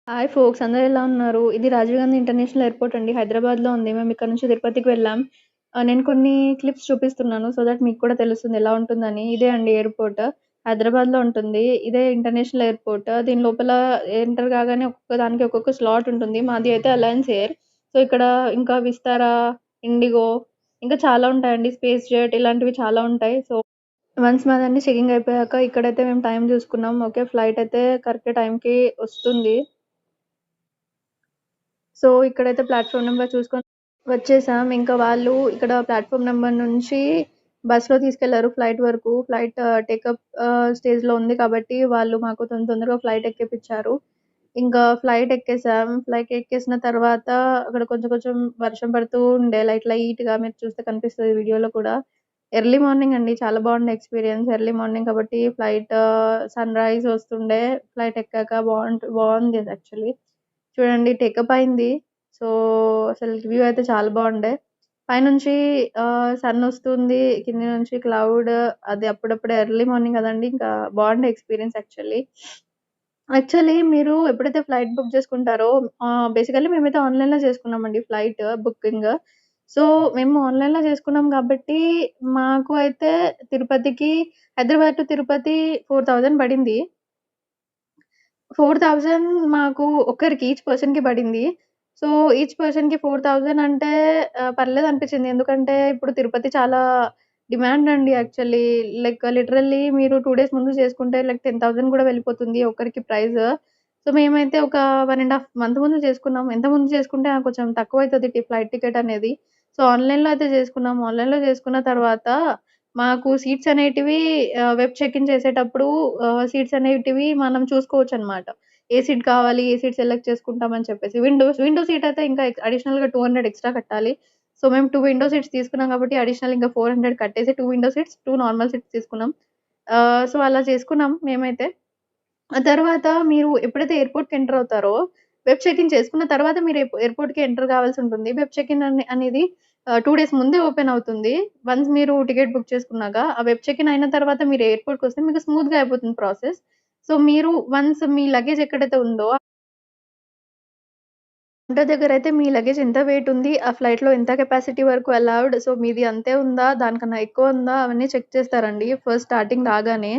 Hi folks, అందరూ ఎలా ఉన్నారు? ఇది రాజీవ్ గాంధీ ఇంటర్నేషనల్ ఎయిర్‌పోర్ట్ అండి. హైదరాబాద్‌లో ఉంది. మేము ఇక్కడ నుంచి తిరుపతికి వెళ్ళాం. నేను కొన్ని క్లిప్స్ చూపిస్తున్నాను. సో దట్ మీకు కూడా తెలుస్తుంది ఎలా ఉంటుందని. ఇదే అండి ఎయిర్‌పోర్ట్. హైదరాబాద్‌లో ఉంటుంది. ఇదే ఇంటర్నేషనల్ ఎయిర్‌పోర్ట్. దీని లోపల ఎంటర్ కాగానే ఒక్కొక్క దానికి ఒక్కొక్క స్లాట్ ఉంటుంది. మాది అయితే అలయన్స్ ఎయిర్. సో ఇక్కడ ఇంకా విస్తారా, ఇండిగో ఇంకా చాలా ఉంటాయండి. స్పేస్ జెట్ ఇలాంటివి చాలా ఉంటాయి. సో వన్స్ మాదండి చెకింగ్ అయిపోయాక ఇక్కడైతే మేము టైం చూసుకున్నాం. ఓకే. ఫ్లైట్ అయితే కరెక్ట్ టైంకి వస్తుంది. సో ఇక్కడైతే ప్లాట్‌ఫార్మ్ నంబర్ చూసుకొని వచ్చేసాం. ఇంకా వాళ్ళు ఇక్కడ ప్లాట్‌ఫార్మ్ నంబర్ నుంచి బస్‌లో తీసుకెళ్లారు ఫ్లైట్ వరకు. ఫ్లైట్ టేకప్ స్టేజ్‌లో ఉంది కాబట్టి వాళ్ళు మాకు తొందరగా ఫ్లైట్ ఎక్కిపిచ్చారు. ఇంకా ఫ్లైట్ ఎక్కేసాం. ఫ్లైట్ ఎక్కేసిన తర్వాత అక్కడ కొంచెం కొంచెం వర్షం పడుతూ ఉండే లైట్‌గా మీరు చూస్తే కనిపిస్తది వీడియోలో కూడా. ఎర్లీ మార్నింగ్ అండి. చాలా బాగుండే ఎక్స్‌పీరియన్స్. ఎర్లీ మార్నింగ్ కాబట్టి ఫ్లైట్ సన్‌రైజ్ వస్తుండే. ఫ్లైట్ ఎక్కాక బాగుంది యాక్చువల్లీ. చూడండి టేకప్ అయింది. సో, అసలు వ్యూ అయితే చాలా బాగుండే. పైనుంచి సన్ వస్తుంది. కింద నుంచి క్లౌడ్ అది అప్పుడప్పుడే ఎర్లీ మార్నింగ్ కదండీ! ఇంకా బాగుండే ఎక్స్‌పీరియన్స్ యాక్చువల్లీ. యాక్చువల్లీ మీరు ఎప్పుడైతే ఫ్లైట్ బుక్ చేసుకుంటారో బేసికల్లీ మేమైతే ఆన్‌లైన్‌లో చేసుకున్నామండి ఫ్లైట్ బుకింగ్. సో, మేము ఆన్‌లైన్‌లో చేసుకున్నాం కాబట్టి మాకు అయితే తిరుపతికి హైదరాబాద్ టు తిరుపతి 4000 పడింది. 4000 మాకు ఒక్కరికి ఈచ్ పర్సన్‌కి పడింది. సో, ఈచ్ పర్సన్‌కి 4000 అంటే పర్లేదనిపించింది. ఎందుకంటే ఇప్పుడు తిరుపతి చాలా డిమాండ్ అండి యాక్చువల్లీ. లిటరల్లీ మీరు 2 డేస్ ముందు చేసుకుంటే 10,000 కూడా వెళ్ళిపోతుంది ఒక్కరికి ప్రైస్. సో, మేమైతే ఒక 1 ½ మంత్ ముందు చేసుకున్నాం. ఎంత ముందు చేసుకుంటే కొంచెం తక్కువైతది ఫ్లైట్ టికెట్ అనేది. సో, ఆన్‌లైన్‌లో అయితే చేసుకున్నాం. ఆన్‌లైన్‌లో చేసుకున్న తర్వాత మాకు సీట్స్ అనేటివి వెబ్ చెక్ ఇన్ చేసేటప్పుడు సీట్స్ అనేటివి మనం చూసుకోవచ్చనమాట. ఏ సీట్ కావాలి, ఏ సీట్ సెలెక్ట్ చేసుకుంటామని చెప్పేసి. విండో సీట్ అయితే ఇంకా అడిషనల్‌గా 200 ఎక్స్‌ట్రా కట్టాలి. సో, మేము 2 విండో సీట్స్ తీసుకున్నాం కాబట్టి అడిషనల్ ఇంకా 400 కట్టేసి 2 విండో సీట్స్, 2 నార్మల్ సీట్స్ తీసుకున్నాం. సో, అలా చేసుకున్నాం మేమైతే. ఆ తర్వాత మీరు ఎప్పుడైతే ఎయిర్‌పోర్ట్‌కి ఎంటర్ అవుతారో, వెబ్ చెక్ ఇన్ చేసుకున్న తర్వాత మీరు ఎయిర్‌పోర్ట్‌కి ఎంటర్ కావాల్సి ఉంటుంది. వెబ్ చెక్ ఇన్ అనేది 2 డేస్ ముందే ఓపెన్ అవుతుంది. వన్స్ మీరు టికెట్ బుక్ చేసుకున్నాక, ఆ వెబ్ చెక్ ఇన్ అయిన తర్వాత మీరు ఎయిర్‌పోర్ట్‌కొస్తే మీకు స్మూత్‌గా అయిపోతుంది ప్రాసెస్. సో, మీరు వన్స్ మీ లగేజ్ ఎక్కడైతే ఉందో కౌంటర్ దగ్గరైతే మీ లగేజ్ ఎంత వెయిట్ ఉంది, ఆ ఫ్లైట్‌లో ఎంత కెపాసిటీ వరకు అలౌడ్, సో మీది అంతే ఉందా, దానికన్నా ఎక్కువ ఉందా, అవన్నీ చెక్ చేస్తారండి ఫస్ట్ స్టార్టింగ్ రాగానే.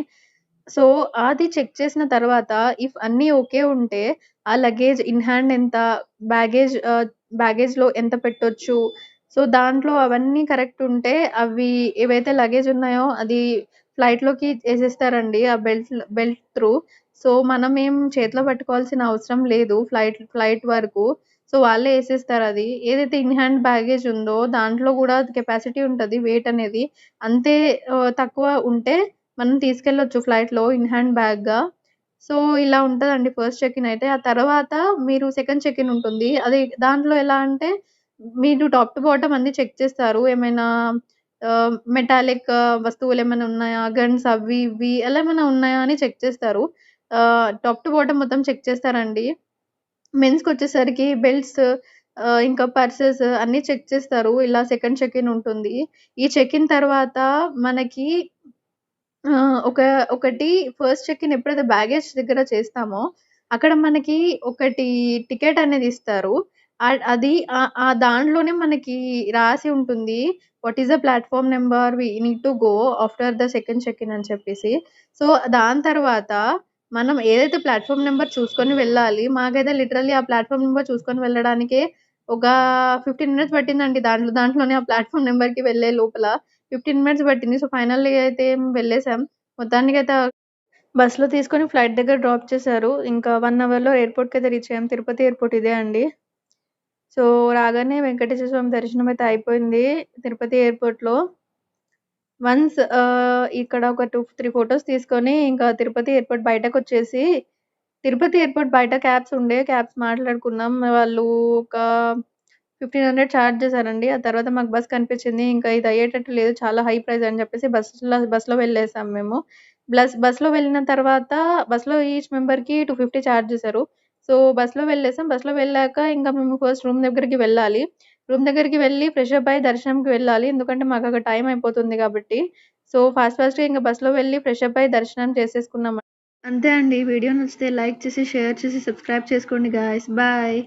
సో, అది చెక్ చేసిన తర్వాత ఇఫ్ అన్నీ ఓకే ఉంటే, ఆ లగేజ్ ఇన్ హ్యాండ్ ఎంత, బ్యాగేజ్‌లో ఎంత పెట్టొచ్చు, సో దాంట్లో అవన్నీ కరెక్ట్ ఉంటే అవి ఏవైతే లగేజ్ ఉన్నాయో అది ఫ్లైట్‌లోకి ఏసేస్తారండి. ఆ బెల్ట్ త్రూ. సో, మనమేం చేతిలో పట్టుకోవాల్సిన అవసరం లేదు ఫ్లైట్ వరకు. సో, వాళ్ళే ఏసేస్తారది. ఏదైతే ఇన్ హ్యాండ్ బ్యాగేజ్ ఉందో దాంట్లో గూడా కెపాసిటీ ఉంటది వెయిట్ అనేది. అంతే తక్కువ ఉంటే మనం తీసుకెళ్ళొచ్చు ఫ్లైట్‌లో ఇన్ హ్యాండ్ బ్యాగ్‌గా. సో, ఇలా ఉంటదండి ఫస్ట్ చెక్ ఇన్ అయితే. ఆ తర్వాత మీరు సెకండ్ చెక్ ఇన్ ఉంటుంది. అది దాంట్లో ఎలా అంటే మీరు టాప్ టు బాటమ్ అన్నీ చెక్ చేస్తారు. ఏమైనా మెటాలిక్ వస్తువులేమైనా ఉన్నాయా? గన్స్ అవి ఇవి అలా ఏమైనా ఉన్నాయా అని చెక్ చేస్తారు. టాప్ టు బాటమ్ మొత్తం చెక్ చేస్తారండి. మెన్స్‌కొచ్చేసరికి బెల్ట్స్ ఇంకా పర్సెస్ అన్నీ చెక్ చేస్తారు. ఇలా సెకండ్ చెక్ ఇన్ ఉంటుంది. ఈ చెక్ ఇన్ తర్వాత మనకి ఒక ఒకటి ఫస్ట్ చెక్ ఇన్ ఎప్పుడైతే బ్యాగేజ్ దగ్గర చేస్తామో, అక్కడ మనకి ఒకటి టికెట్ అనేది ఇస్తారు. అది ఆ దాంట్లోనే మనకి రాసి ఉంటుంది. What is the platform number we need to go after the second check in అని చెప్పేసి. సో, దాని తర్వాత మనం ఏదైతే ప్లాట్‌ఫార్మ్ నంబర్ చూసుకొని వెళ్ళాలి. మాకైతే లిటరల్లీ ఆ ప్లాట్‌ఫార్మ్ నంబర్ చూసుకొని వెళ్ళడానికే ఒక 15 మినిట్స్ పట్టిందండి. దాంట్లోనే ఆ ప్లాట్‌ఫార్మ్ నంబర్‌కి వెళ్ళే లోపల 15 మినిట్స్ పట్టింది. సో, ఫైనల్లీ అయితే వెళ్ళేసాం. మొత్తానికైతే బస్‌లో తీసుకొని ఫ్లైట్ దగ్గర డ్రాప్ చేశారు. ఇంకా 1 అవర్‌లో ఎయిర్‌పోర్ట్‌కైతే రీచ్ అయ్యాం. తిరుపతి ఎయిర్‌పోర్ట్ ఇదే అండి. సో, రాగానే వెంకటేశ్వర స్వామి దర్శనం అయితే అయిపోయింది తిరుపతి ఎయిర్‌పోర్ట్‌లో. వన్స్ ఇక్కడ ఒక 3 ఫోటోస్ తీసుకొని ఇంకా తిరుపతి ఎయిర్‌పోర్ట్ బయటకొచ్చేసి, తిరుపతి ఎయిర్‌పోర్ట్ బయట క్యాబ్స్ ఉండే. క్యాబ్స్ మాట్లాడుకున్నాం. వాళ్ళు ఒక 1500 చార్జ్ చేశారండి. ఆ తర్వాత మాకు బస్ కనిపించింది. ఇంకా ఇది అయ్యేటట్టు లేదు. చాలా హై ప్రైస్ అని చెప్పేసి బస్‌లో వెళ్ళేసాం మేము. బస్‌లో వెళ్ళిన తర్వాత బస్‌లో ఈచ్ మెంబర్‌కి 250 చార్జ్ చేశారు. సో, బస్‌లో వెళ్ళేసాం. బస్‌లో వెళ్ళాక ఇంకా మేము ఫస్ట్ రూమ్ దగ్గరికి వెళ్ళాలి. రూమ్ దగ్గరికి వెళ్లి ఫ్రెష్ అప్ అయ్యి దర్శనంకి వెళ్ళాలి. ఎందుకంటే మాకక్కడ టైం అయిపోతుంది కాబట్టి. సో, ఫాస్ట్‌గా ఇంక బస్‌లో వెళ్లి ఫ్రెష్ అప్ అయ్యి దర్శనం చేసేసుకున్నాం. అంతే అండి. వీడియో నచ్చితే లైక్ చేసి, షేర్ చేసి, సబ్స్క్రైబ్ చేసుకోండి గాయ్స్. బాయ్.